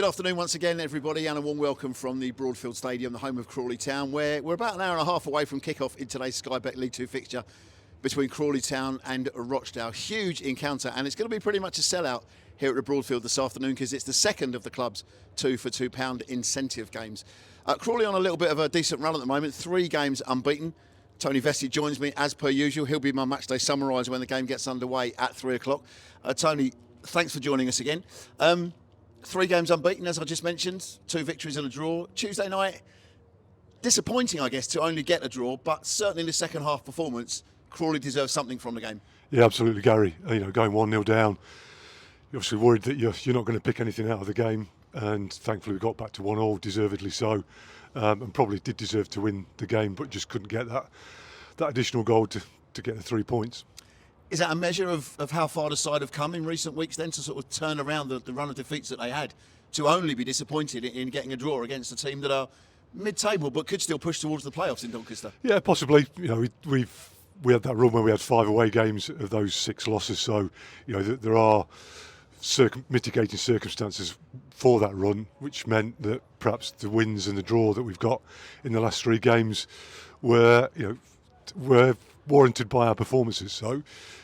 Good afternoon once again, everybody, and a warm welcome from the Broadfield Stadium, the home of Crawley Town, where we're about an hour and a half away from kick-off in today's Sky Bet League 2 fixture between Crawley Town and Rochdale. Huge encounter, and it's going to be pretty much a sellout here at the Broadfield this afternoon because it's the second of the club's £2 for £2 incentive games. Crawley on a little bit of a decent run at the moment, 3 games unbeaten. Tony Vesey joins me as per usual. He'll be my matchday summariser when the game gets underway at 3 o'clock. Tony, thanks for joining us again. 3 games unbeaten, as I just mentioned, 2 victories and a draw. Tuesday night, disappointing, I guess, to only get a draw, but certainly in the second half performance, Crawley deserves something from the game. Yeah, absolutely, Gary. Going 1-0 down, you're obviously worried that you're not going to pick anything out of the game, and thankfully we got back to 1-1, deservedly so, and probably did deserve to win the game, but just couldn't get that additional goal to get the 3 points. Is that a measure of how far the side have come in recent weeks then to sort of turn around the run of defeats that they had, to only be disappointed in getting a draw against a team that are mid-table but could still push towards the playoffs in Doncaster? Yeah, possibly. We had that run where we had 5 away games of those 6 losses, so there are mitigating circumstances for that run, which meant that perhaps the wins and the draw that we've got in the last 3 games were warranted by our performances. So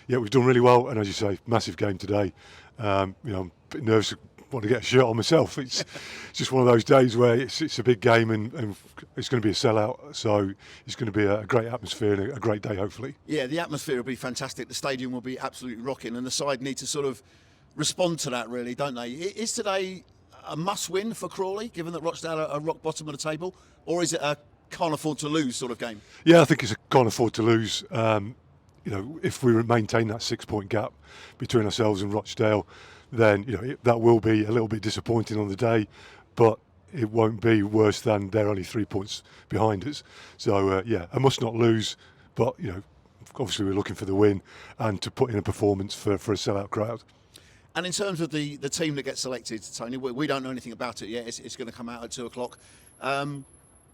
yeah, we've done really well, and as you say, massive game today. I'm a bit nervous, want to get a shirt on myself. It's just one of those days where it's a big game and it's going to be a sellout, so it's going to be a great atmosphere and a great day, hopefully. Yeah, the atmosphere will be fantastic. The stadium will be absolutely rocking, and the side need to sort of respond to that, really, don't they? Is today a must-win for Crawley, given that Rochdale are rock bottom of the table, or is it a can't afford to lose sort of game? Yeah, I think it's a can't afford to lose. If we maintain that 6-point gap between ourselves and Rochdale, then that will be a little bit disappointing on the day, but it won't be worse than they're only 3 points behind us. So I must not lose, but obviously we're looking for the win and to put in a performance for a sellout crowd. And in terms of the team that gets selected, Tony, we don't know anything about it yet. It's going to come out at 2 o'clock.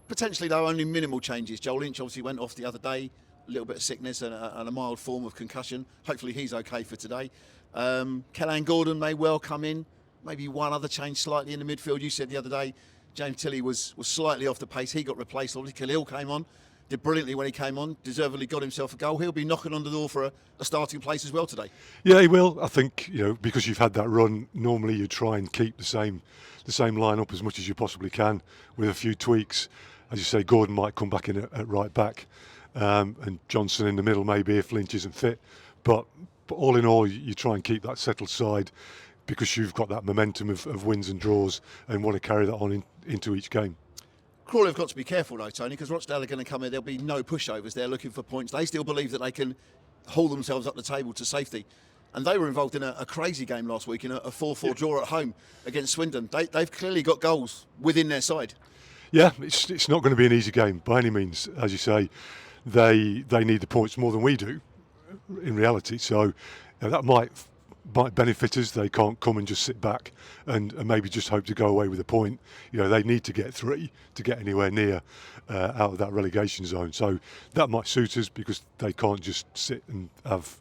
Potentially, though, only minimal changes. Joel Lynch obviously went off the other day, a little bit of sickness and a mild form of concussion. Hopefully he's okay for today. Kellan Gordon may well come in. Maybe one other change slightly in the midfield. You said the other day James Tilley was slightly off the pace. He got replaced. Obviously Khalil came on, did brilliantly when he came on, deservedly got himself a goal. He'll be knocking on the door for a starting place as well today. Yeah, he will. I think because you've had that run, normally you try and keep the same lineup as much as you possibly can with a few tweaks. As you say, Gordon might come back in at right back, and Johnson in the middle maybe if Lynch isn't fit. But all in all, you try and keep that settled side because you've got that momentum of wins and draws and want to carry that on into each game. Crawley have got to be careful though, Tony, because Rochdale are going to come in. There'll be no pushovers. They're looking for points. They still believe that they can haul themselves up the table to safety. And they were involved in a crazy game last week in a 4-4 draw at home against Swindon. They've clearly got goals within their side. Yeah, it's not going to be an easy game by any means. As you say, they need the points more than we do in reality. So that might benefit us. They can't come and just sit back and maybe just hope to go away with a point. They need to get 3 to get anywhere near out of that relegation zone. So that might suit us because they can't just sit and have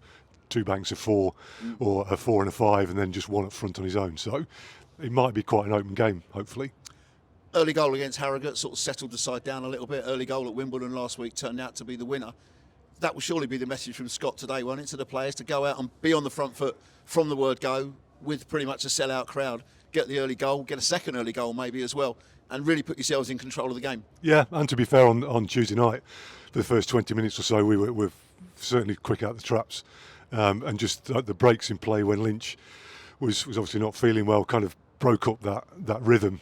2 banks of 4 or a 4 and a 5 and then just one up front on his own. So it might be quite an open game, hopefully. Early goal against Harrogate sort of settled the side down a little bit. Early goal at Wimbledon last week turned out to be the winner. That will surely be the message from Scott today, won't it, to the players to go out and be on the front foot from the word go with pretty much a sellout crowd. Get the early goal, get a second early goal maybe as well, and really put yourselves in control of the game. Yeah, and to be fair, on Tuesday night, for the first 20 minutes or so, we were certainly quick out the traps. And just the breaks in play when Lynch was obviously not feeling well kind of broke up that rhythm.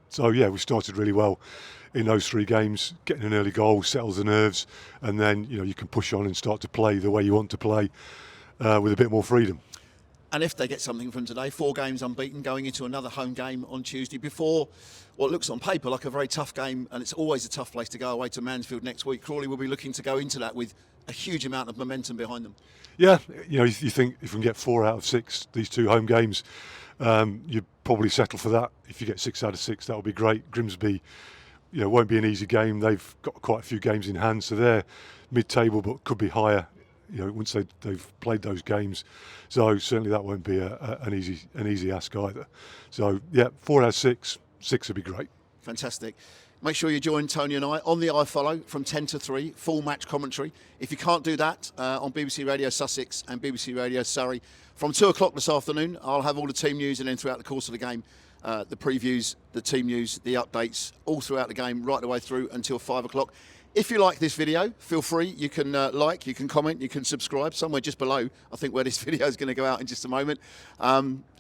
So yeah, we started really well in those 3 games, getting an early goal settles the nerves, and then you can push on and start to play the way you want to play with a bit more freedom. And if they get something from today, 4 games unbeaten, going into another home game on Tuesday before what looks on paper like a very tough game, and it's always a tough place to go away to Mansfield next week. Crawley will be looking to go into that with a huge amount of momentum behind them. Yeah, you think if we can get 4 out of 6 these 2 home games, you probably settle for that. If you get 6 out of 6, that would be great. Grimsby, won't be an easy game. They've got quite a few games in hand, so they're mid-table but could be higher once they've played those games. So certainly that won't be an easy ask either. So yeah, 4 out of 6 would be great. Fantastic. Make sure you join Tony and I on the iFollow from 10 to 3, full match commentary. If you can't do that, on BBC Radio Sussex and BBC Radio Surrey, from 2 o'clock this afternoon, I'll have all the team news, and then throughout the course of the game, the previews, the team news, the updates, all throughout the game, right the way through until 5 o'clock. If you like this video, feel free. You can like, you can comment, you can subscribe. Somewhere just below, I think, where this video is going to go out in just a moment.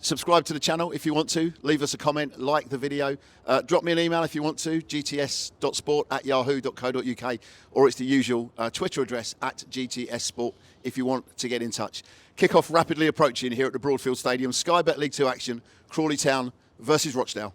Subscribe to the channel if you want to. Leave us a comment, like the video. Drop me an email if you want to, gts.sport@yahoo.co.uk, or it's the usual Twitter address @GTSsport if you want to get in touch. Kick-off rapidly approaching here at the Broadfield Stadium. Sky Bet League 2 action, Crawley Town versus Rochdale.